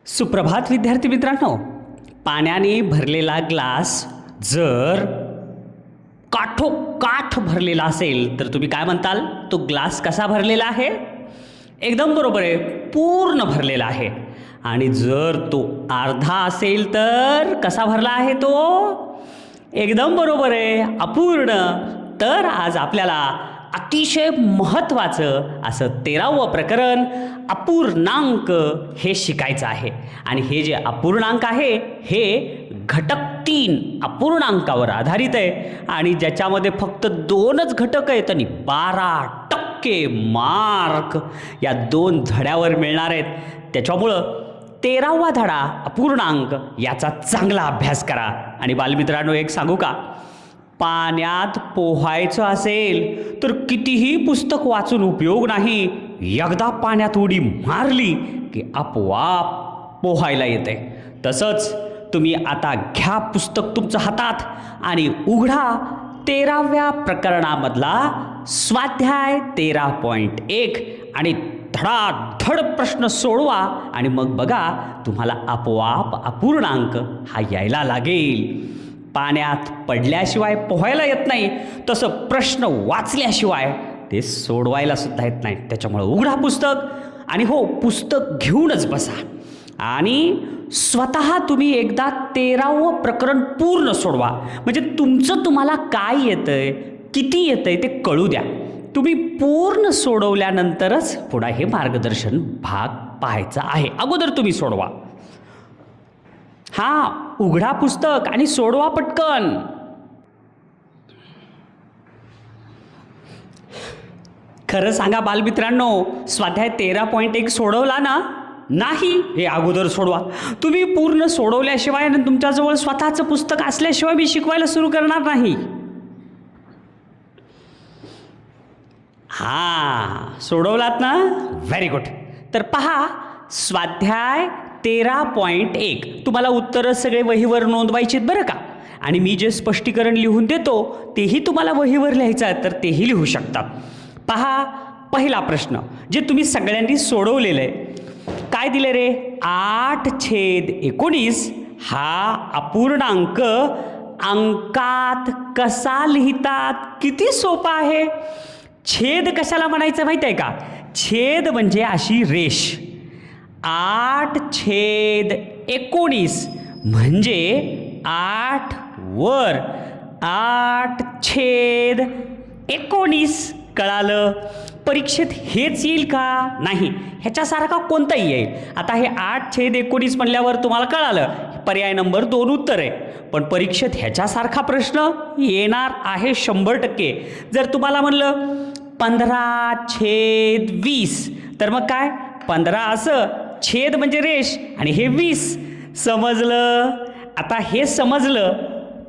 सुप्रभात विद्यार्थी मित्रांनो. पाण्याने भरलेला ग्लास जर काठोकाठ भरलेला असेल तर तुम्ही काय म्हणताल? तो ग्लास कसा भरलेला आहे? एकदम बरोबर आहे, पूर्ण भरलेला आहे. आणि जर तो अर्धा असेल तर कसा भरला आहे तो? एकदम बरोबर आहे, अपूर्ण. तर आज आपल्याला अतिशय महत्त्वाचं असं 13वं प्रकरण अपूर्णांक हे शिकायचं आहे. आणि हे जे अपूर्णांक आहे हे घटक 3 अपूर्णांकावर आधारित आहे आणि ज्याच्यामध्ये फक्त 2च घटक आहेत आणि 12% मार्क या 2 धड्यावर मिळणार आहेत. त्याच्यामुळं 13वा धडा अपूर्णांक याचा चांगला अभ्यास करा. आणि बालमित्रांनो, एक सांगू का? पाण्यात पोहायचं असेल तर कितीही पुस्तक वाचून उपयोग नाही. एकदा पाण्यात उडी मारली की आपोआप पोहायला येते. तसंच तुम्ही आता घ्या पुस्तक तुमच्या हातात आणि उघडा 13व्या प्रकरणामधला स्वाध्याय 13.1 आणि धडाधड प्रश्न सोडवा आणि मग बघा तुम्हाला आपोआप अपूर्णांक हा यायला लागेल. पाण्यात पडल्याशिवाय पोहायला येत नाही, तसं प्रश्न वाचल्याशिवाय ते सोडवायला सुद्धा येत नाही. त्याच्यामुळे उघडा पुस्तक आणि हो, पुस्तक घेऊनच बसा आणि स्वतः तुम्ही एकदा 13वं प्रकरण पूर्ण सोडवा. म्हणजे तुमचं तुम्हाला काय येतंय, किती येतंय ते कळू द्या. तुम्ही पूर्ण सोडवल्यानंतरच पुढे हे मार्गदर्शन भाग पाहायचा आहे. अगोदर तुम्ही सोडवा. हा, उघडा पुस्तक आणि सोडवा पटकन. खरं सांगा बालमित्रांनो, स्वाध्याय 13.1 सोडवला ना? नाही, हे अगोदर सोडवा. तुम्ही पूर्ण सोडवल्याशिवाय आणि तुमच्याजवळ स्वतःचं पुस्तक असल्याशिवाय मी शिकवायला सुरू करणार नाही. हा, सोडवलात ना? Very good. तर पहा, स्वाध्याय 13.1 तुम्हाला उत्तरं सगळे वहीवर नोंदवायचे बरं का. आणि मी जे स्पष्टीकरण लिहून देतो तेही तुम्हाला वहीवर लिहायचं आहे, तर तेही लिहू शकतात. पहा, पहिला प्रश्न जे तुम्ही सगळ्यांनी सोडवलेलं आहे. काय दिले रे? 8/19 हा अपूर्णांक अंकात कसा लिहितात? किती सोपा आहे. छेद कशाला म्हणायचं माहिती आहे का? छेद म्हणजे अशी रेष. 8/19 म्हणजे 8 वर 8/19. कळालं? परीक्षेत हेच येईल का? नाही, ह्याच्यासारखा कोणताही येईल. आता हे 8/19 म्हणल्यावर तुम्हाला कळालं पर्याय नंबर 2 उत्तर आहे. पण परीक्षेत ह्याच्यासारखा प्रश्न येणार आहे 100%. जर तुम्हाला म्हणलं 15/20 तर मग काय? 15 असं, छेद म्हणजे रेष आणि हे 20. समजलं? आता हे समजलं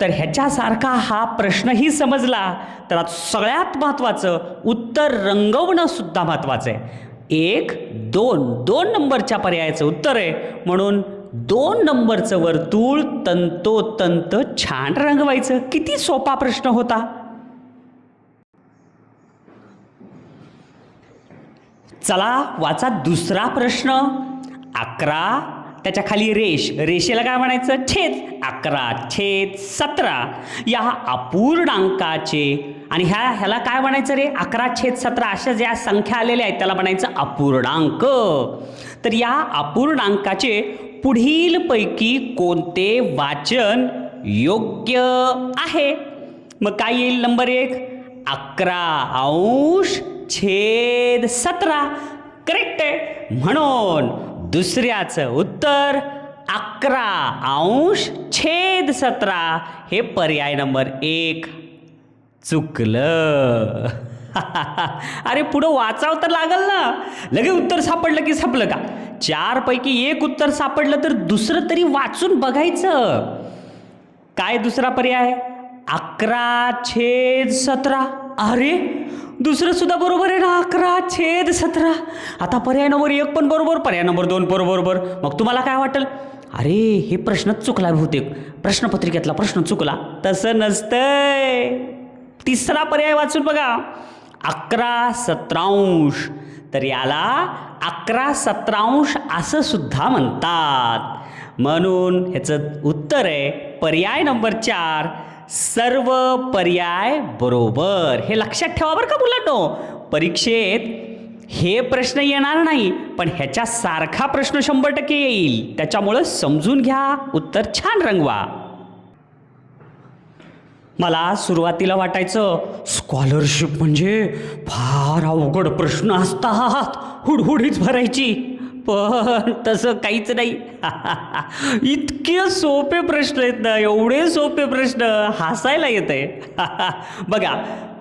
तर ह्याच्यासारखा हा प्रश्नही समजला तर आता सगळ्यात महत्त्वाचं उत्तर रंगवणं सुद्धा महत्त्वाचं आहे. 1, 2 नंबरच्या पर्यायाचं उत्तर आहे. म्हणून 2 नंबरचं वर्तुळ तंतोतंत छान रंगवायचं. किती सोपा प्रश्न होता. चला वाचा दुसरा प्रश्न. 11 त्याच्या खाली रेष, रेषेला काय म्हणायचं? छेद. 11/17 या अपूर्णांकाचे आणि ह्याला काय म्हणायचं रे? 11/17 अशा ज्या संख्या आलेल्या आहेत त्याला म्हणायचं अपूर्णांक. तर या अपूर्णांकाचे पुढीलपैकी कोणते वाचन योग्य आहे? मग काय येईल? नंबर 1 11/17 करेक्ट आहे. म्हणून दुसऱ्याचं उत्तर 11/17 हे पर्याय नंबर 1 चुकलं. अरे पुढं वाचावं तर लागल ना. लगे उत्तर सापडलं की संपलं का? 4 पैकी 1 उत्तर सापडलं तर दुसरं तरी वाचून बघायचं. काय दुसरा पर्याय? 11/17. अरे दुसरं सुद्धा बरोबर आहे ना, 11/17. आता पर्याय नंबर 1 पण बरोबर, पर्याय नंबर 2 पण बरोबर. मग तुम्हाला काय वाटेल? अरे हे प्रश्नच चुकला बहुतेक, प्रश्नपत्रिकेतला प्रश्न चुकला. तसं नसतंय. तिसरा पर्याय वाचून बघा. 11/17 तर याला 11/17 असं सुद्धा म्हणतात. म्हणून ह्याचं उत्तर आहे पर्याय नंबर 4, सर्व पर्याय बरोबर. हे लक्षात ठेवा बरं का मुलांनो. परीक्षेत हे प्रश्न येणार नाही, पण ह्याच्यासारखा प्रश्न 100% येईल. त्याच्यामुळं समजून घ्या, उत्तर छान रंगवा. मला सुरुवातीला वाटायचं स्कॉलरशिप म्हणजे फार अवघड प्रश्न असतात, हुडहुडीच भरायची. पण तसं काहीच नाही. इतके सोपे प्रश्न आहेत ना, एवढे सोपे प्रश्न हसायला येतंय. बघा,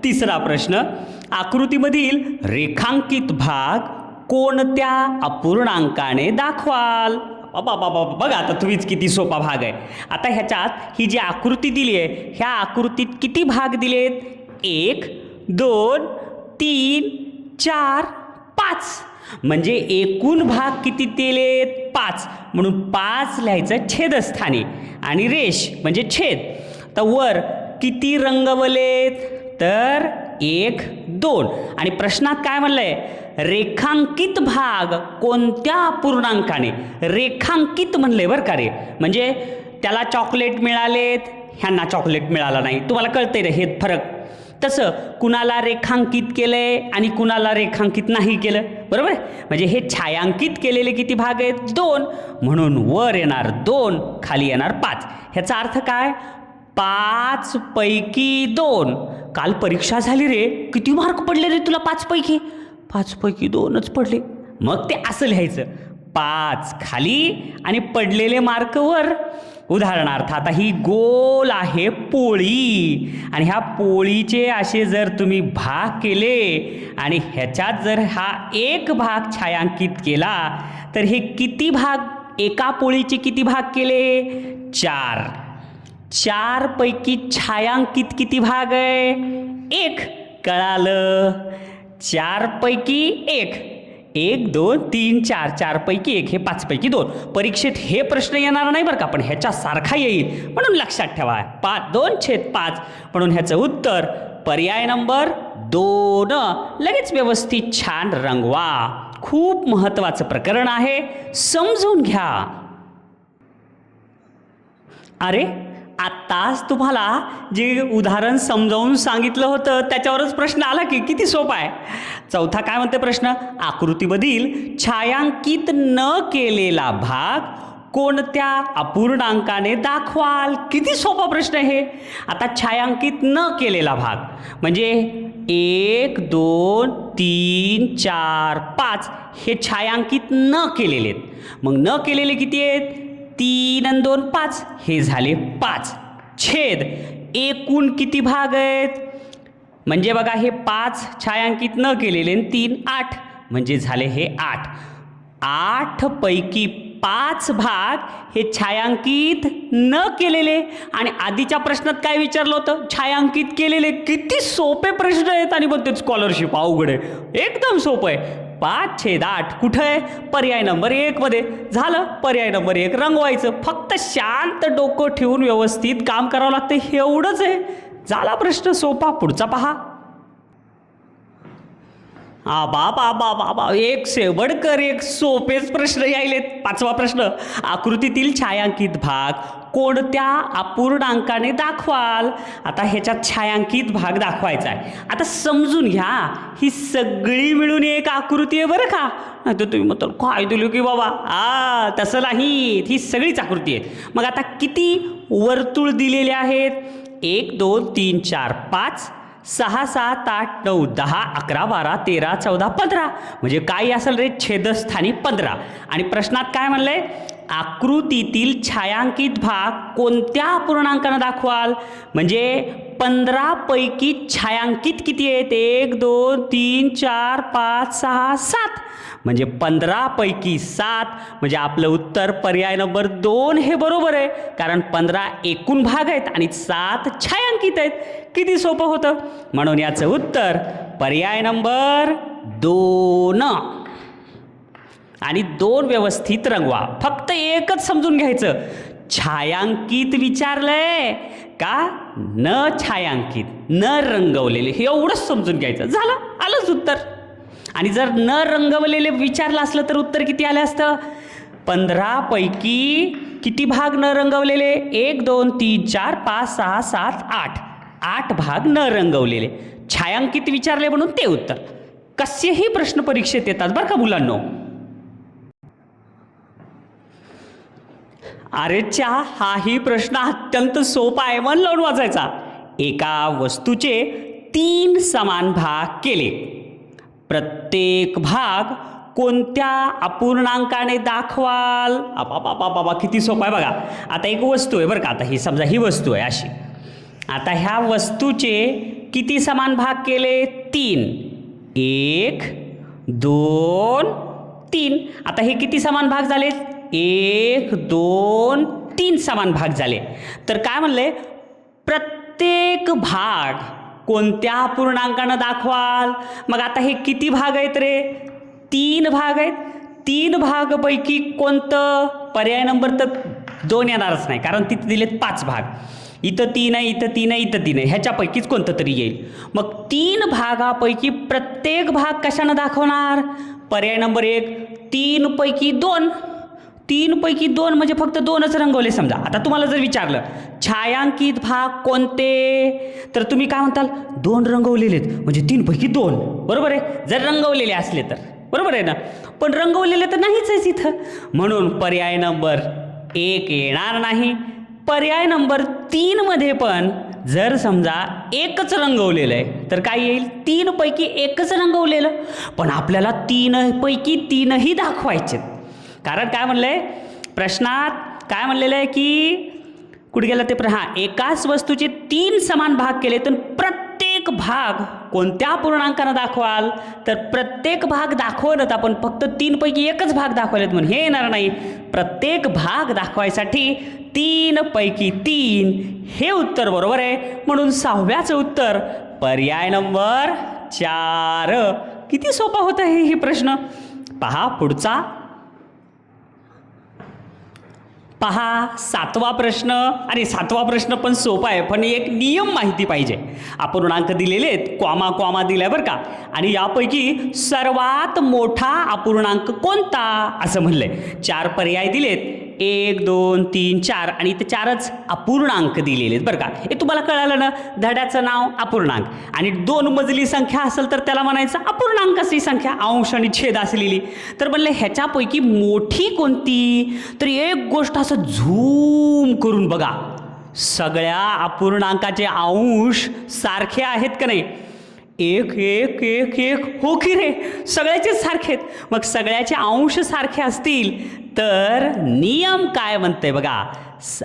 तिसरा प्रश्न, आकृतीमधील रेखांकित भाग कोणत्या अपूर्णांकाने दाखवाल? बाबा बघा आता तुम्हीच किती सोपा भाग आहे. आता ह्याच्यात ही जी आकृती दिली आहे, ह्या आकृतीत किती भाग दिलेत? 1, 2, 3, 4, 5. म्हणजे एकूण भाग किती दिलेत? 5. म्हणून 5 लिहायचं छेदस्थानी आणि रेष म्हणजे छेद. तर वर किती रंगवलेत? तर 1, 2. आणि प्रश्नात काय म्हणलंय? रेखांकित भाग कोणत्या अपूर्णांकाने? रेखांकित म्हणले बरं का रे. म्हणजे त्याला चॉकलेट मिळालेत, ह्यांना चॉकलेट मिळालं नाही. तुम्हाला कळतंय रे हे फरक. तसं कुणाला रेखांकित केलंय आणि कुणाला रेखांकित नाही केलं, बरोबर आहे. म्हणजे हे छायांकित केलेले किती भाग आहेत? 2. म्हणून वर येणार 2, खाली येणार 5. ह्याचा अर्थ काय? 5 पैकी 2. काल परीक्षा झाली रे, किती मार्क पडले रे तुला? 5 पैकी 5 पैकी 2च पडले. मग ते असं लिहायचं, 5 खाली आणि पडलेले मार्क वर. उदाहरणार्थ आता ही गोल आहे पोळी, आणि ह्या पोळीचे असे जर तुम्ही भाग केले आणि ह्याच्यात जर हा एक भाग छायांकित केला, तर हे किती भाग? एका पोळीचे किती भाग केले? 4. 4 पैकी छायांकित किती भाग आहे? 1. कळालं? 4 पैकी 1. 1, 2, 3, 4. 4 पैकी 1 हे 5 पैकी 2. परीक्षेत हे प्रश्न येणार नाही बरं का, पण ह्याच्यासारखा येईल. म्हणून लक्षात ठेवा 2/5. म्हणून ह्याचं उत्तर पर्याय नंबर 2. लगेच व्यवस्थित छान रंगवा. खूप महत्त्वाचं प्रकरण आहे, समजून घ्या. अरे आत्ताच तुम्हाला जे उदाहरण समजावून सांगितलं होतं त्याच्यावरच प्रश्न आला की किती सोपा आहे. चौथा काय म्हणते प्रश्न? आकृतीमधील छायांकित न केलेला भाग कोणत्या अपूर्णांकाने दाखवाल? किती सोपा प्रश्न आहे. आता छायांकित न केलेला भाग म्हणजे 1, 2, 3, 4, 5 हे छायांकित न केलेले आहेत. मग न केलेले किती आहेत? 3 आणि 2 5. हे झाले 5. छेद एकूण किती भाग आहेत? म्हणजे बघा हे 5 छायांकित न केलेले, 3 8, म्हणजे झाले हे 8. 8 पैकी 5 भाग हे छायांकित न केलेले. आणि आधीच्या प्रश्नात काय विचारलं होतं? छायांकित केलेले. किती सोपे प्रश्न आहेत आणि म्हणते स्कॉलरशिप अवघड आहे. एकदम सोपं आहे. 5/8 कुठं आहे? पर्याय नंबर 1 मध्ये. झालं, पर्याय नंबर 1 रंगवायचं. फक्त शांत डोकं ठेवून व्यवस्थित काम करावं लागतं, एवढंच आहे. झाला प्रश्न सोपा. पुढचा पहा. बाबा एक शेवटकर एक सोपेच प्रश्न यायलेत. 5वा प्रश्न, आकृतीतील छायांकित भाग कोणत्या अपूर्णांकाने दाखवाल? आता ह्याच्यात छायांकित भाग दाखवायचा आहे. आता समजून घ्या, ही सगळी मिळून एक आकृती आहे बरं का. नाही तर तुम्ही म्हणताल काय दिलं की बाबा, तसं नाही, ही सगळीच आकृती आहे. मग आता किती वर्तुळ दिलेले आहेत? 1, 2, 3, 4, 5, 6, 7, 8, 9, 10, 11, 12, 13, 14, 15. म्हणजे काय असेल रे? छेदस्थानी 15. आणि प्रश्नात काय म्हणलंय? आकृतीतील छायांकित भाग कोणत्या अपूर्णांकाने दाखवाल? म्हणजे 15 पैकी छायांकित किती आहेत? 1, 2, 3, 4, 5, 6, 7. म्हणजे 15 पैकी 7. म्हणजे आपलं उत्तर पर्याय नंबर 2 हे बरोबर आहे. कारण 15 एकूण भाग आहेत आणि 7 छायांकित आहेत. किती सोपं होतं. म्हणून याचं उत्तर पर्याय नंबर 2. आणि 2 व्यवस्थित रंगवा. फक्त एकच समजून घ्यायचं, छायांकित विचारलंय का न छायांकित, न रंगवलेले, हे एवढंच समजून घ्यायचं. झालं, आलंच उत्तर. आणि जर न रंगवलेले विचारलं असलं तर उत्तर किती आलं असतं? 15 पैकी किती भाग न रंगवलेले? 1 2 3 4 5 6 7 8 8 भाग न रंगवलेले. छायांकित विचारले म्हणून ते उत्तर. कसेही प्रश्न परीक्षेत येतात बरं का मुलांनो. अरेच्या, हाही प्रश्न अत्यंत सोपा आहे, मन लावून वाचायचा. एका वस्तूचे 3 समान भाग केले. प्रत्येक भाग कोणत्या अपूर्णांकाने दाखवाल? बाबा किती सोपं आहे बघा. आता एक वस्तू आहे बरं का, आता ही समजा ही वस्तू आहे अशी. आता ह्या वस्तूचे किती समान भाग केले? 3. 1 2 3. आता हे किती समान भाग झाले? 1 2 3 समान भाग झाले. तर काय म्हणले? प्रत्येक भाग कोणत्या अपूर्णांकानं दाखवाल? मग आता हे किती भाग आहेत रे? 3 भाग आहेत. 3 भागापैकी कोणतं? पर्याय नंबर तर 2 येणारच नाही, कारण तिथे दिलेत 5 भाग. इथं 3 आहे, इथं 3 आहे, इथं 3 आहे, ह्याच्यापैकीच कोणतं तरी येईल. मग 3 भागापैकी प्रत्येक भाग कशानं दाखवणार? पर्याय नंबर 1 3 पैकी 2. 3 पैकी 2 म्हणजे फक्त 2च रंगवले समजा. आता तुम्हाला जर विचारलं छायांकित भाग कोणते, तर तुम्ही काय म्हणताल? 2 रंगवलेलेत म्हणजे 3 पैकी 2. बरोबर आहे, जर रंगवलेले असले तर. बरोबर आहे ना. पण रंगवलेले तर नाहीच आहे इथं, म्हणून पर्याय नंबर 1 येणार नाही. पर्याय नंबर 3 मध्ये पण जर समजा एकच रंगवलेलं आहे तर काय येईल? 3 पैकी एकच रंगवलेलं. पण आपल्याला 3 पैकी 3ही दाखवायचे. कारण काय म्हणलंय प्रश्नात? काय म्हणलेलं आहे की कुठे गेला ते एकाच वस्तूचे 3 समान भाग केले तर प्रत्येक भाग कोणत्या पूर्णांकानं दाखवाल? तर प्रत्येक भाग दाखवलं आपण फक्त 3 पैकी एकच भाग दाखवलेत म्हणून हे येणार नाही. प्रत्येक भाग दाखवायसाठी 3 पैकी 3 हे उत्तर बरोबर आहे. म्हणून 6व्याचं उत्तर पर्याय नंबर 4. किती सोपा होता हे प्रश्न. पहा पुढचा. पहा 7वा प्रश्न. आणि 7वा प्रश्न पण सोपा आहे, पण एक नियम माहिती पाहिजे. अपूर्णांक दिलेले आहेत, कॉमा दिलाय बरं का. आणि यापैकी सर्वात मोठा अपूर्णांक कोणता असं म्हणलंय. 4 पर्याय दिलेत, 1 2 3 4 आणि ते 4च अपूर्णांक दिलेले आहेत बरं का. हे तुम्हाला कळालं ना. धड्याचं नाव अपूर्णांक आणि 2 मजली संख्या असेल तर त्याला म्हणायचं अपूर्णांकाची संख्या, अंश आणि छेद असलेली. तर म्हणले ह्याच्यापैकी मोठी कोणती? तर एक गोष्ट असं झूम करून बघा, सगळ्या अपूर्णांकाचे अंश सारखे आहेत का नाही? 1 1 1 1 हो की रे, सगळ्याचे सारखे आहेत. मग सगळ्याचे अंश सारखे असतील तर नियम काय म्हणते बघा.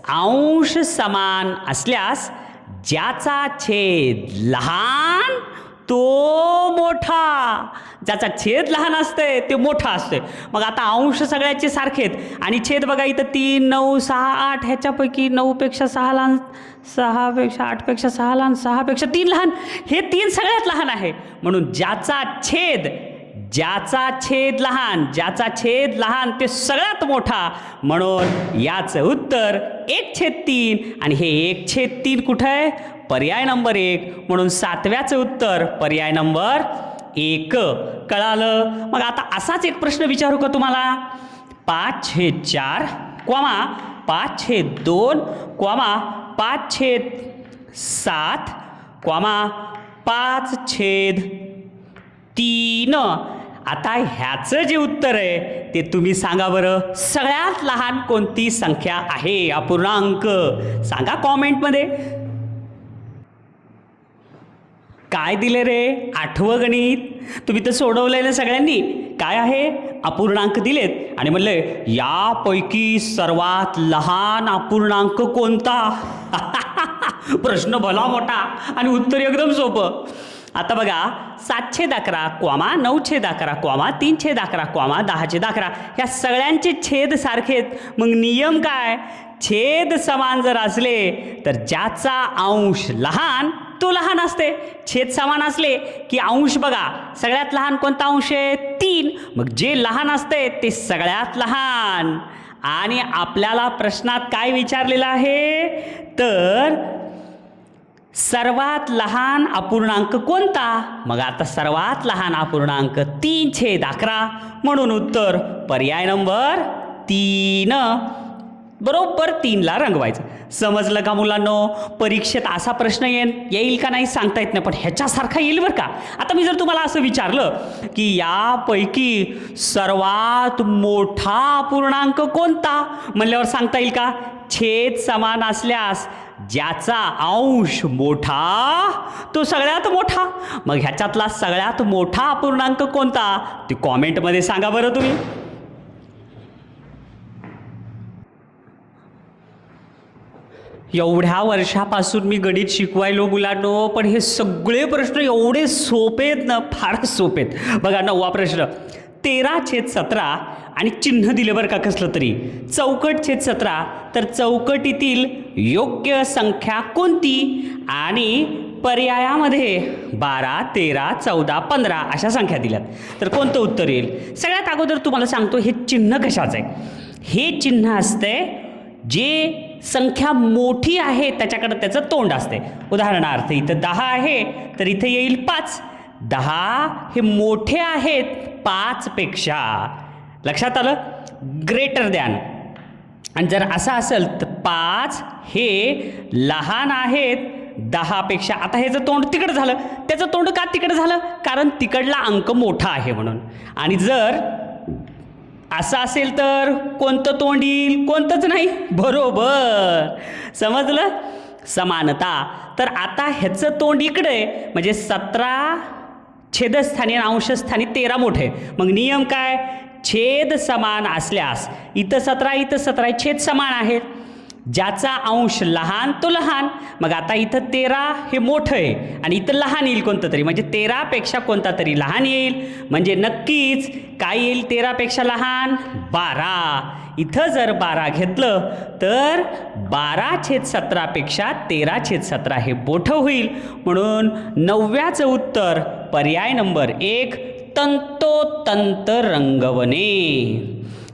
अंश समान असल्यास ज्याचा छेद लहान तो मोठा, ज्याचा छेद लहान असते ते मोठा असते. मग आता अंश सगळ्याचे सारखेत आणि छेद बघा इथं 3 9 6 8 ह्याच्यापैकी 9 पेक्षा 6 लहान, 6 पेक्षा 8 पेक्षा 6 लहान, 6 पेक्षा 3 लहान, हे 3 सगळ्यात लहान आहे. म्हणून ज्याचा छेद लहान ते सगळ्यात मोठा. म्हणून याचं उत्तर 1/3 आणि हे 1/3 कुठं आहे? पर्याय नंबर 1. म्हणून 7व्याचं उत्तर पर्याय नंबर 1. कळालं. मग आता असाच एक प्रश्न विचारू का तुम्हाला. 5/4 5/2 5/7 5/3. आता ह्याचं जे उत्तर आहे ते तुम्ही सांगा बरं. सगळ्यात लहान कोणती संख्या आहे अपूर्णांक? सांगा कॉमेंटमध्ये. काय दिले रे? 8वं गणित. तुम्ही तर सोडवलंय ना सगळ्यांनी. काय आहे? अपूर्णांक दिलेत आणि म्हणले यापैकी सर्वात लहान अपूर्णांक कोणता? प्रश्न भला मोठा आणि उत्तर एकदम सोपं. आता बघा 7/11 9/11 3/11 10/11 ह्या सगळ्यांचे छेद सारखेत. मग नियम काय? छेद समान जर असले तर ज्याचा अंश लहान तो लहान असते. छेद समान असले की अंश बघा सगळ्यात लहान कोणता अंश आहे? 3. मग जे लहान असते ते सगळ्यात लहान. आणि आपल्याला प्रश्नात काय विचारलेलं आहे? तर सर्वात लहान अपूर्णांक कोणता? मग आता सर्वात लहान अपूर्णांक 3/11 म्हणून उत्तर पर्याय नंबर 3. बरोबर 3ला रंगवायचं. समजलं का मुलांनो? परीक्षेत असा प्रश्न येईल का नाही सांगता येत नाही, पण ह्याच्यासारखा येईल बरं का. आता मी जर तुम्हाला असं विचारलं की यापैकी सर्वात मोठा अपूर्णांक कोणता म्हणल्यावर सांगता येईल का? छेद समान असल्यास ज्याचा अंश मोठा तो सगळ्यात मोठा. मग ह्याच्यातला सगळ्यात मोठा अपूर्णांक कोणता ते कॉमेंटमध्ये सांगा बरं तुम्ही. एवढ्या वर्षापासून मी गणित शिकवायलो मुलांनो, पण हे सगळे प्रश्न एवढे सोपे आहेत ना, फारच सोपे आहेत. बघा 9वा प्रश्न, 13/17 आणि चिन्ह दिले बरं का कसलं तरी. चौकट/17 तर चौकटीतील योग्य संख्या कोणती? आणि पर्यायामध्ये 12, 13, 14, 15 अशा संख्या दिल्यात. तर कोणतं उत्तर येईल? सगळ्यात अगोदर तुम्हाला सांगतो हे चिन्ह कशाचं आहे. हे चिन्ह असते जे संख्या मोठी आहे त्याच्याकडे त्याचं तोंड असते. उदाहरणार्थ इथं 10 आहे तर इथे येईल 5. 10 हे मोठे आहेत 5 पेक्षा. लक्षात आलं? Greater than. आणि जर असं असेल तर 5 हे लहान आहेत 10 पेक्षा. आता ह्याचं तोंड तिकडं झालं. त्याचं तोंड का तिकडं झालं? कारण तिकडला अंक मोठा आहे म्हणून. आणि जर असं असेल तर कोणतं तोंड येईल? कोणतंच नाही. बरोबर समजलं? समानता. तर आता ह्याचं तोंड इकडे म्हणजे 17 छेदस्थानी आणि अंशस्थानी 13 मोठे. मग नियम काय? छेद समान असल्यास इथं 17 इथं 17 छेद समान आहेत. ज्याचा अंश लहान तो लहान. मग आता इथं 13 हे मोठं आहे आणि इथं लहान येईल कोणतं तरी, म्हणजे 13पेक्षा कोणता तरी लहान येईल. म्हणजे नक्कीच काय येईल 13पेक्षा लहान? 12. इथं जर 12 घेतलं तर 12/17पेक्षा 13/17 हे मोठं होईल. म्हणून 9व्याचं उत्तर पर्याय नंबर 1 तंतोतंत रंगवणे.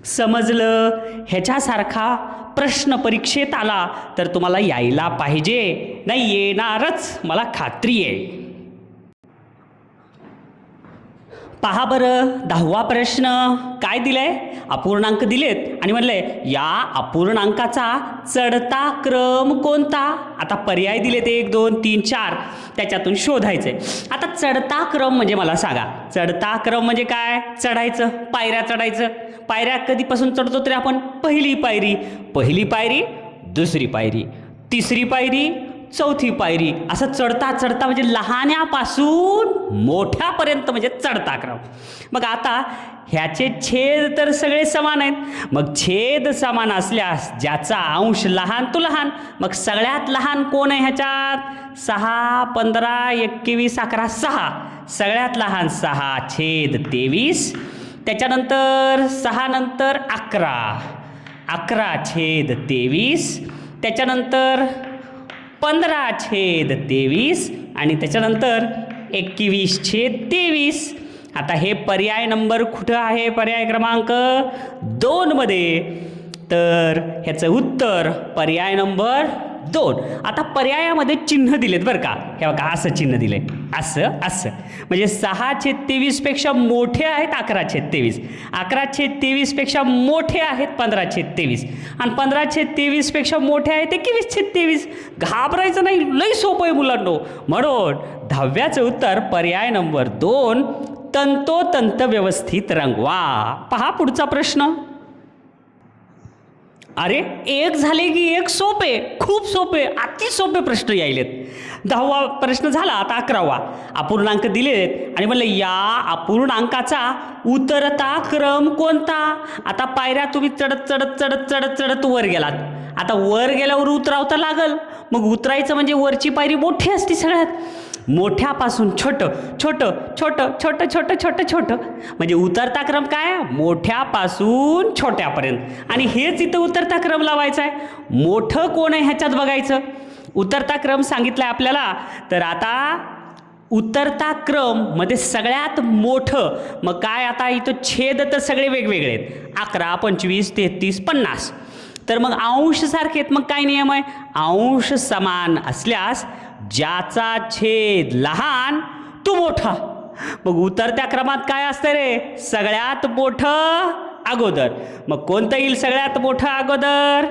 समजलं? ह्याच्यासारखा प्रश्न परीक्षेत आला तर तुम्हाला यायला पाहिजे. नाही येणारच, मला खात्री आहे. पहा बरं 10वा प्रश्न काय दिलंय? अपूर्णांक दिलेत आणि म्हणलंय या अपूर्णांकाचा चढता क्रम कोणता? आता पर्याय दिलेत 1, 2, 3, 4 त्याच्यातून शोधायचंय. आता चढता क्रम म्हणजे मला सांगा, चढता क्रम म्हणजे काय? चढायचं, पायऱ्या चढायचं. पायऱ्या कधीपासून चढतो तरी आपण? पहिली पायरी, दुसरी पायरी, तिसरी पायरी, चौथी पायरी, असं चढता चढता म्हणजे लहान्यापासून मोठ्यापर्यंत म्हणजे चढता क्रम. मग आता ह्याचे छेद तर सगळे समान आहेत. मग छेद समान असल्यास ज्याचा अंश लहान तो लहान. मग सगळ्यात लहान कोण आहे ह्याच्यात? 6, 15, 21, 11, 6. सगळ्यात लहान 6/23. त्याच्यानंतर 6 नंतर 11, 11/23. त्याच्यानंतर 15/23 आणि त्याच्यानंतर 21/23. आता हे पर्याय नंबर कुठं आहे? पर्याय क्रमांक 2 मध्ये. तर ह्याचं उत्तर पर्याय नंबर 2. आता पर्यायामध्ये चिन्ह दिलेत बरं का. हे बघा असं चिन्ह दिले, असं म्हणजे 6/23 पेक्षा मोठे आहेत 11/23. 11/23 पेक्षा मोठे आहेत 15/23 आणि 15/23 पेक्षा मोठे आहेत 21/23. घाबरायचं नाही, लई सोपं आहे मुलांनो. म्हणून 10व्याचं उत्तर पर्याय नंबर 2 तंतोतंत व्यवस्थित रंगवा. पहा पुढचा प्रश्न. अरे एक झाले की एक सोपे, खूप सोपे, अति सोपे प्रश्न यायलेत. 10वा प्रश्न झाला. आता 11वा. अपूर्णांक दिलेत आणि म्हणलं या अपूर्णांकाचा उतरता क्रम कोणता? आता पायऱ्या तुम्ही चढत वर गेलात. आता वर गेल्यावर उतरावता लागल. मग उतरायचं म्हणजे वरची पायरी मोठी असते सगळ्यात. मोठ्यापासून छोटं छोटं छोटं छोटं छोटं छोटं छोटं म्हणजे उतरता क्रम काय? मोठ्यापासून छोट्यापर्यंत. आणि हेच इथं उतरता क्रम लावायचा आहे. मोठं कोण आहे ह्याच्यात बघायचं. उतरता क्रम सांगितलाय आपल्याला. तर आता उतरता क्रम मध्ये सगळ्यात मोठं मग काय? आता इथं छेद तर सगळे वेगवेगळे आहेत. 11, 25, 33, 50. तर मग अंश सारखे आहेत. मग काय नियम आहे? अंश समान असल्यास ज्याचा छेद लहान तो मोठा. मग उतरत्या क्रमात काय असतं रे? सगळ्यात मोठं अगोदर. मग कोणतं येईल सगळ्यात मोठं अगोदर?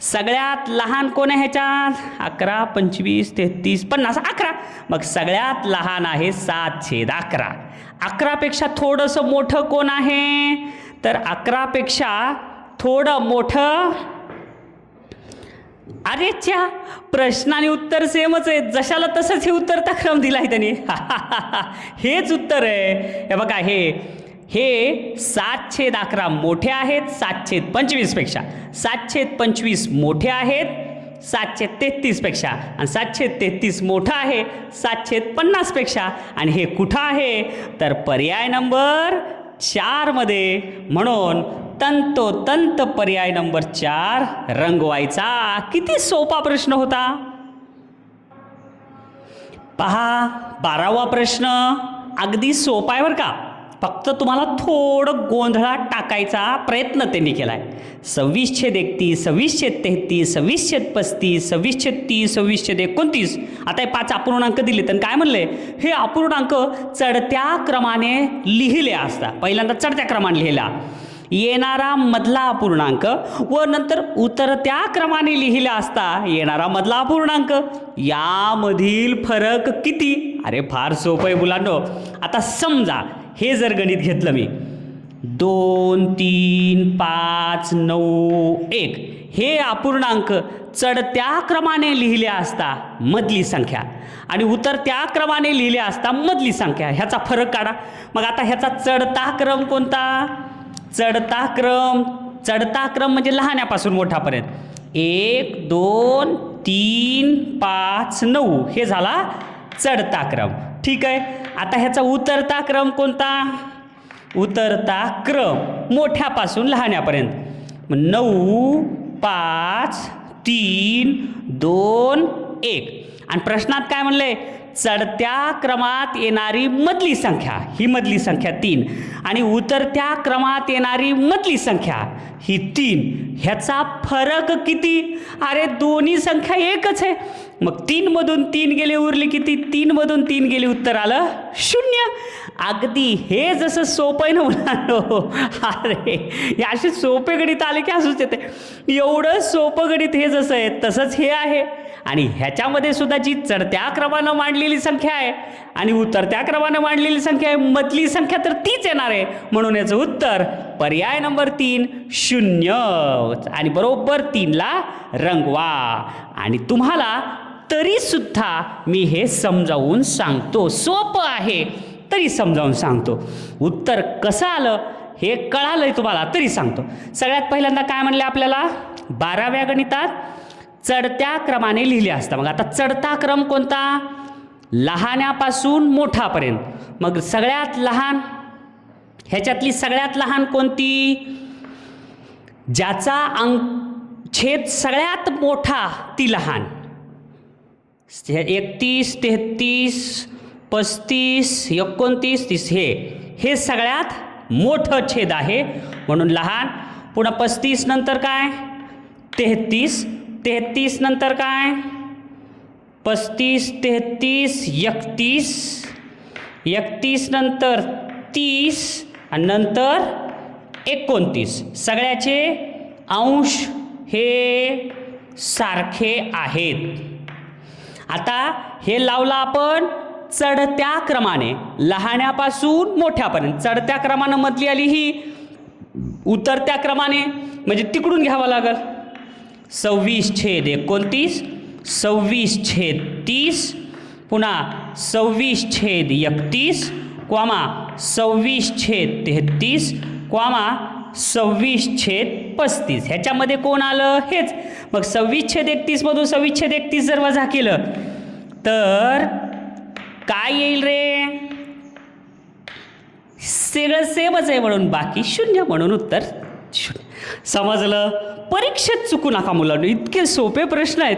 सगळ्यात लहान कोण आहे ह्याच्यात? 11, 25, 33, 50, 11. मग सगळ्यात लहान आहे 7/11. 11पेक्षा थोडंसं मोठं कोण आहे? तर 11पेक्षा थोडं मोठं. अरे च्या, प्रश्न आणि उत्तर सेमच आहे. जशाला तसंच हे उत्तरचा क्रम दिला आहे त्यांनी. हेच उत्तर आहे. हे बघा, हे 7/11 मोठे आहेत 7/25पेक्षा. 7/25 मोठे आहेत 7/33पेक्षा. आणि 7/33 मोठं आहे 7/50पेक्षा. आणि हे कुठं आहे? तर पर्याय नंबर 4 मध्ये. म्हणून तंतोतंत पर्याय नंबर 4 रंगवायचा. किती सोपा प्रश्न होता पहा. 12वा प्रश्न अगदी सोपा आहे बरं का. फक्त तुम्हाला थोडं गोंधळात टाकायचा प्रयत्न त्यांनी केला आहे. 26/31, 26/33, 26/35, 26/30, 26/29. आता हे 5 अपूर्णांक दिले तर काय म्हणले? हे अपूर्णांक चढत्या क्रमाने लिहिले असता. पहिल्यांदा चढत्या क्रमाने लिहिला, येणारा मधला अपूर्णांक व नंतर उतरत्या क्रमाने लिहिला असता येणारा मधला अपूर्णांक. यामधील फरक किती? अरे फार सोपं आहे मुलांनो. आता समजा हे जर गणित घेतलं मी, 2, 3, 5, 9, 1 हे अपूर्णांक चढत्या क्रमाने लिहिले असता मधली संख्या आणि उतरत्या क्रमाने लिहिले असता मधली संख्या. ह्याचा फरक काढा. मग आता ह्याचा चढता क्रम कोणता? चढता क्रम म्हणजे लहान्यापासून मोठापर्यंत. 1, 2, 3, 5, 9 हे झाला चढता क्रम. ठीक आहे. आता ह्याचा उतरता क्रम कोणता? उतरता क्रम मोठ्यापासून लहान्यापर्यंत. 9, 5, 3, 2, 1. आणि प्रश्नात काय म्हणले? चढत्या क्रमात येणारी मधली संख्या, ही मधली संख्या 3 आणि उतरत्या क्रमात येणारी मधली संख्या ही 3. ह्याचा फरक किती? अरे दोन्ही संख्या एकच आहे. मग 3 मधून 3 गेले, उरले किती? 3 मधून 3 गेले, उत्तर आलं 0. अगदी हे जसं सोपं आहे ना मुलांनो. अरे हे असे सोपे गणित आले की हसूच येते. एवढं सोपं गणित हे जसं आहे तसंच हे आहे. आणि ह्याच्यामध्ये सुद्धा जी चढत्या क्रमानं मांडलेली संख्या आहे आणि उतरत्या क्रमानं मांडलेली संख्या आहे, मधली संख्या तर तीच येणार आहे. म्हणून याचं उत्तर पर्याय नंबर 3 0. आणि बरोबर 3ला रंगवा. आणि तुम्हाला तरीसुद्धा मी हे समजावून सांगतो. सोपं आहे तरी समजावून सांगतो. उत्तर कसं आलं हे कळालंय तुम्हाला तरी सांगतो. सगळ्यात पहिल्यांदा काय म्हणले आपल्याला? 12व्या गणितात चढत्या क्रमाने लिहिले असता. मग आता चढता क्रम कोणता? लहान्यापासून मोठापर्यंत. मग सगळ्यात लहान, ह्याच्यातली सगळ्यात लहान कोणती? ज्याचा छेद सगळ्यात मोठा ती लहान. 31, 33, 35, 29, 30 हे सगळ्यात मोठं छेद आहे म्हणून लहान. पुन्हा 35 नंतर काय? 33, 33 नंतर काय? 35, 33, 31, 31 नंतर 30 आणि नंतर 29. सगळ्याचे अंश हे सारखे आहेत. आता हे लावलं आपण चढत्या क्रमाने, लहान्यापासून मोठ्यापर्यंत. चढत्या क्रमानं मधली आली ही, उतरत्या क्रमाने म्हणजे तिकडून घ्यावं लागल. 26/29, 26/30, पुन्हा 26/31, 26/33, 26/35. ह्याच्यामध्ये कोण आलं? हेच. मग 26/31 मधून 26/31 जर वजा केलं तर काय येईल रे? सगळं सेमच आहे म्हणून बाकी 0. म्हणून उत्तर 0. समजलं? परीक्षेत चुकू नका मुलांनो. इतके सोपे प्रश्न आहेत.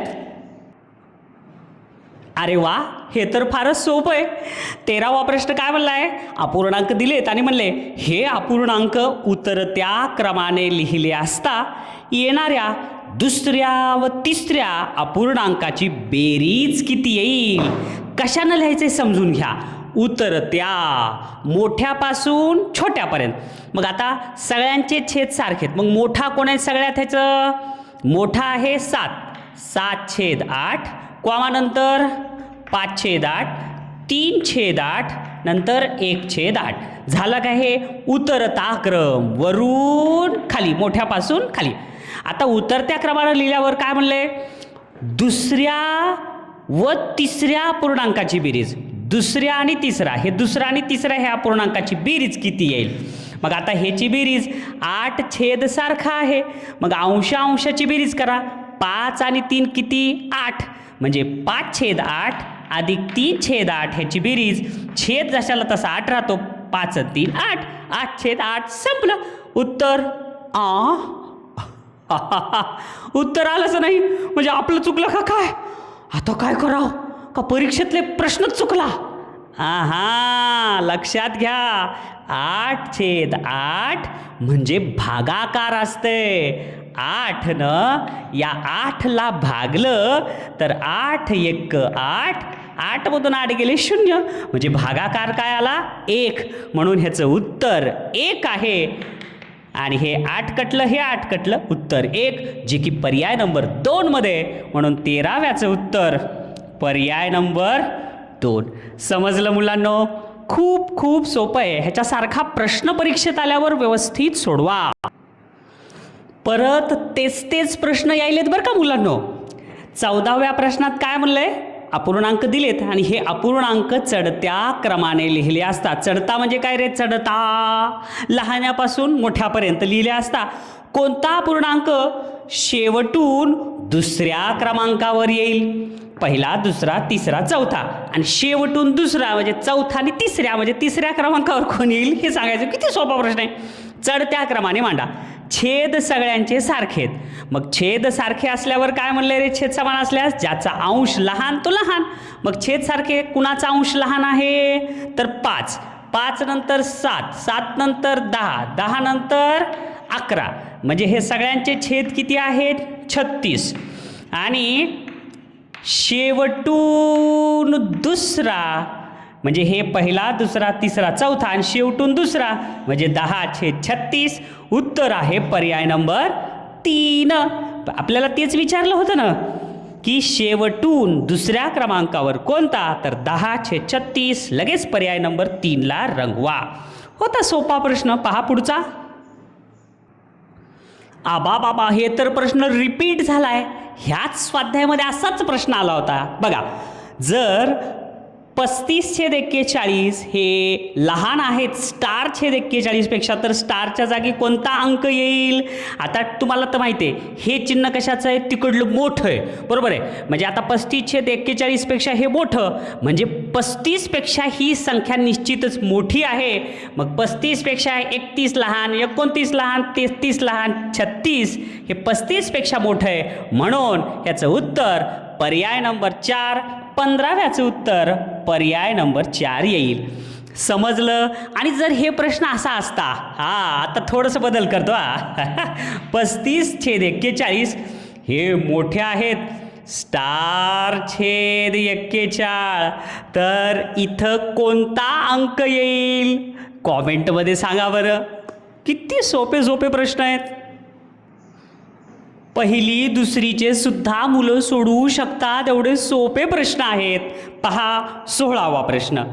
अरे वा, हे तर फारच सोपं आहे. 13वा प्रश्न काय म्हणला आहे? अपूर्णांक दिलेत आणि म्हणले हे अपूर्णांक उतरत्या क्रमाने लिहिले असता येणाऱ्या दुसऱ्या व तिसऱ्या अपूर्णांकाची बेरीज किती येईल? कशानं लिहायचे समजून घ्या. उतरत्या मोठ्यापासून छोट्यापर्यंत. मग आता सगळ्यांचे छेद सारखेत. मग मोठा कोण आहे सगळ्यात? ह्याचं मोठा आहे 7, 7/8, कॉमानंतर 5/8, 3/8, नंतर 1/8. झालं का? हे उतरता क्रम, वरून खाली, मोठ्यापासून खाली. आता उतरत्या क्रमानं लिहिल्यावर काय म्हणले? दुसऱ्या व तिसऱ्या अपूर्णांकाची बेरीज. दुसऱ्या आणि तिसरा, हे दुसरा आणि तिसरा ह्या अपूर्णांकाची बेरीज किती येईल? मग आता ह्याची बेरीज 8 छेद सारखा आहे. मग अंशाची बेरीज करा. 5 आणि 3 किती? 8. म्हणजे 5/8 अधिक 3/8 ह्याची बेरीज. छेद जशाला तसा 8 राहतो. 5 आणि 3 8. 8/8 संपलं. उत्तर उत्तर आलंच नाही. म्हणजे आपलं चुकलं का काय? आता काय करावं? का परीक्षेतले प्रश्नच चुकला? लक्षात घ्या. 8/8 म्हणजे भागाकार असते. 8नं या 8ला भागलं तर 8 × 8, 8मधून 8 गेले 0. म्हणजे भागाकार काय आला? 1. म्हणून ह्याचं उत्तर 1 आहे. आणि हे 8 कटलं, हे 8 कटलं, उत्तर 1, जे की पर्याय नंबर 2 मध्ये. म्हणून 13व्याचं उत्तर पर्याय नंबर 2. समजलं मुलांनो? खूप खूप सोपं आहे. ह्याच्यासारखा प्रश्न परीक्षेत आल्यावर व्यवस्थित सोडवा. परत तेच प्रश्न यायलेत बरं का मुलांनो. 14व्या प्रश्नात काय म्हणलंय? अपूर्णांक दिलेत आणि हे अपूर्णांक चढत्या क्रमाने लिहिले असतात. चढता म्हणजे काय रे? चढता लहान्यापासून मोठ्यापर्यंत लिहिले असता. कोणता अपूर्णांक शेवटून दुसऱ्या क्रमांकावर येईल? पहिला, दुसरा, तिसरा, चौथा. आणि शेवटून दुसरा म्हणजे चौथा आणि तिसऱ्या म्हणजे तिसऱ्या क्रमांकावर कोण येईल हे सांगायचं. किती सोपा प्रश्न आहे. चढत्या क्रमाने मांडा. छेद सगळ्यांचे सारखेत. मग छेद सारखे असल्यावर काय म्हणले रे? छेद समान असल्यास ज्याचा अंश लहान तो लहान. मग छेद सारखे कुणाचा अंश लहान आहे? तर 5. 5 नंतर 7, 7 नंतर 10, 10 नंतर 11. म्हणजे हे सगळ्यांचे छेद किती आहेत? 36. आणि शेवटून दुसरा म्हणजे हे पहिला, दुसरा, तिसरा, चौथा आणि शेवटून दुसरा म्हणजे 10/36. उत्तर आहे पर्याय नंबर 3. आपल्याला तेच विचारलं होतं ना की शेवटून दुसऱ्या क्रमांकावर कोणता? तर 10/36. लगेच पर्याय नंबर 3ला रंगवा. होता सोपा प्रश्न. पहा पुढचा. बाबा, हे तर प्रश्न रिपीट झालाय. ह्याच स्वाध्यायामध्ये असाच प्रश्न आला होता बघा. जर 35/41 हे लहान आहेत स्टार/41 पेक्षा, तर स्टारच्या जागी कोणता अंक येईल? आता तुम्हाला तर माहिती आहे हे चिन्ह कशाचं आहे? तिकडलं मोठं आहे, बरोबर आहे. म्हणजे आता 35/41 पेक्षा हे मोठं म्हणजे 35 पेक्षा ही संख्या निश्चितच मोठी आहे. मग 35 पेक्षा 31 लहान, 29 लहान, 33 लहान, 36 हे 35 पेक्षा मोठं आहे. म्हणून याचं उत्तर पर्याय नंबर 4. 15व्याचं उत्तर पर्याय नंबर 4 येईल. समजलं? आणि जर हे प्रश्न असा असता, आता थोडंसं बदल करतो 35/41 हे मोठे आहेत स्टार/41, तर इथं कोणता अंक येईल? कॉमेंटमध्ये सांगा बरं. किती सोपे प्रश्न आहेत. पहिली दुसरीचे सुद्धा मुलं सोडवू शकतात एवढे सोपे प्रश्न आहेत. पहा 16वा प्रश्न.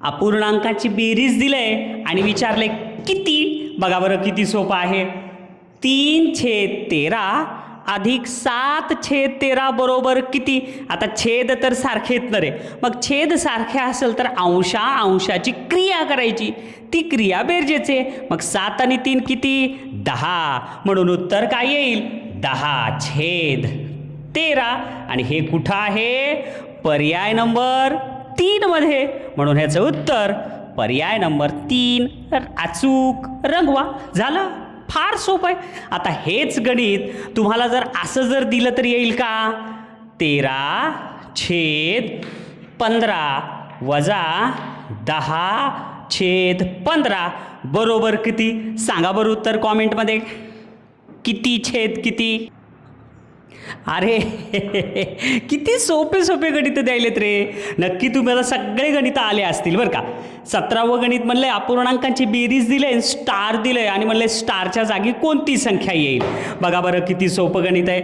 अपूर्णांकाची बेरीज दिलंय आणि विचारले किती? बघा बरं किती सोपं आहे. 3/13 अधिक 7/13 बरोबर किती? आता छेद तर सारखेच ना रे. मग छेद सारखे असेल तर अंशाची क्रिया करायची. ती क्रिया बेरजेचे. मग 7 आणि 3 किती? 10. म्हणून उत्तर काय येईल? 10/13. आणि हे कुठं आहे? पर्याय नंबर 3 मध्ये. म्हणून ह्याचं उत्तर पर्याय नंबर 3. अचूक रंगवा. झालं. फार सोपं आहे. आता हेच गणित तुम्हाला जर असं जर दिलं तर येईल का? 13/15 वजा 10/15 बरोबर किती? सांगा बरं उत्तर कॉमेंटमध्ये. किती छेद किती? अरे किती सोपे सोपे गणित द्यायलेत रे. नक्की तुम्हाला सगळे गणित आले असतील बरं का. 17वं गणित म्हणलंय अपूर्णांकांची बेरीज दिले, स्टार दिलंय आणि म्हणलंय स्टारच्या जागी कोणती संख्या येईल. बघा बरं किती सोपं गणित आहे.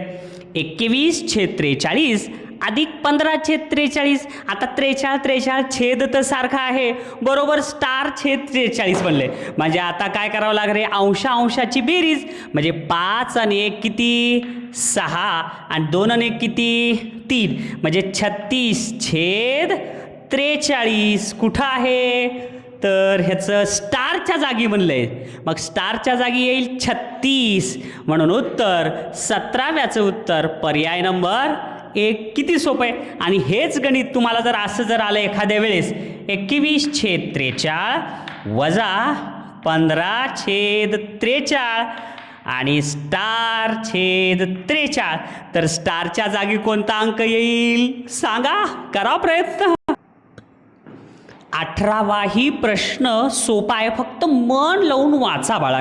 21/43 अधिक 15/43. आता 43 छेद तर सारखा आहे, बरोबर स्टार छेद 43 बनले. म्हणजे आता काय करावं लागेल रे, अंशाची बेरीज. म्हणजे 5 आणि 1 किती 6 आणि 2 आणि 1 किती 3. म्हणजे 36/43 कुठं आहे तर ह्याचं स्टारच्या जागी बनलंय. मग स्टारच्या जागी येईल 36. म्हणून उत्तर 17व्याचं उत्तर पर्याय नंबर 1. किती सोपं आहे. आणि हेच गणित तुम्हाला जर असं जर आलं एखाद्या वेळेस 21/43 वजा 15/43 आणि स्टार छेद 43, तर स्टारच्या जागी कोणता अंक येईल सांगा, करा प्रयत्न. 18वाही प्रश्न सोपा आहे, फक्त मन लावून वाचा बाळा.